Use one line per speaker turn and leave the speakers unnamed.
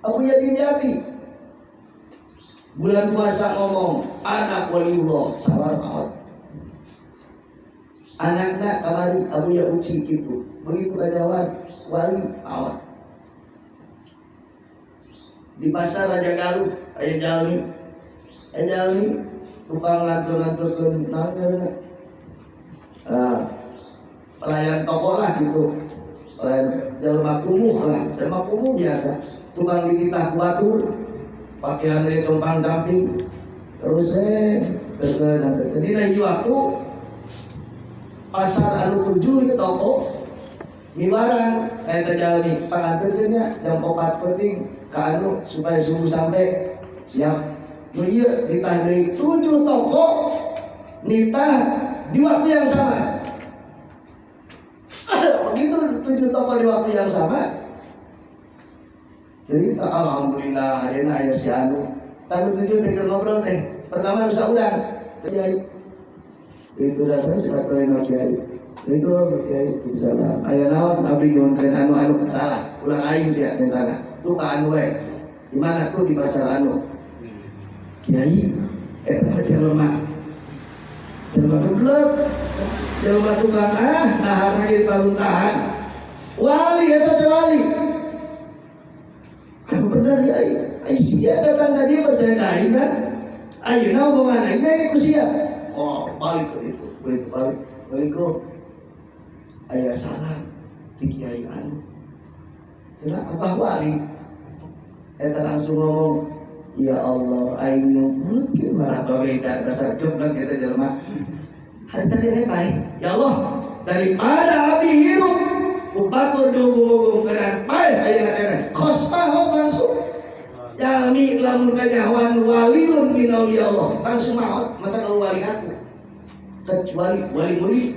Abu Yakin Yati bulan puasa ngomong anak waliullah sabar awat anaknya kamari Abu Ya uci gitu begitu ada wali awat di pasar Raja Galuh ayah jalmi tukang ngatur ke pelayan toko lah gitu pelayan jelma kumuh biasa tukang dititah batu pakaiannya tumpang damping terus ini lagi waktu pasar anu 7 itu toko di barang kayak terjalani panganternya jam 4 penting ke anu supaya subuh sampai siap iya ditah dari 7 toko nitah di waktu yang sama begitu 7 toko di waktu yang sama cerita alhamdulillah hari ini ayah si anu tanggal 7 tinggal ngobrol pertama bisa udang kiai itu datang sudah keren kiai itu kiai itu salah ayah nawan abdi nyonten anu salah ulang aing sih tentana tuh ka anu di mana tuh di pasar anu kiai jelema geblek jelema tukang nahar lagi paluntahan wali eta wali benar ya sia datang tadi percaya kain kan ayo nah omongan aing ikut sia oh balik ke itu balik bro ayah salam di kiai anu cenah abah wali eta langsung ngomong ya Allah aing nyebut malah beda dasar jokna kita jelema hari tadi baik ya Allah daripada abi hirup upatur dulu benar baik ayeuna khosmahot langsung jalmi lamun kanyawan waliun min auliya Allah langsung maot mata kalau wali aku kecuali wali murid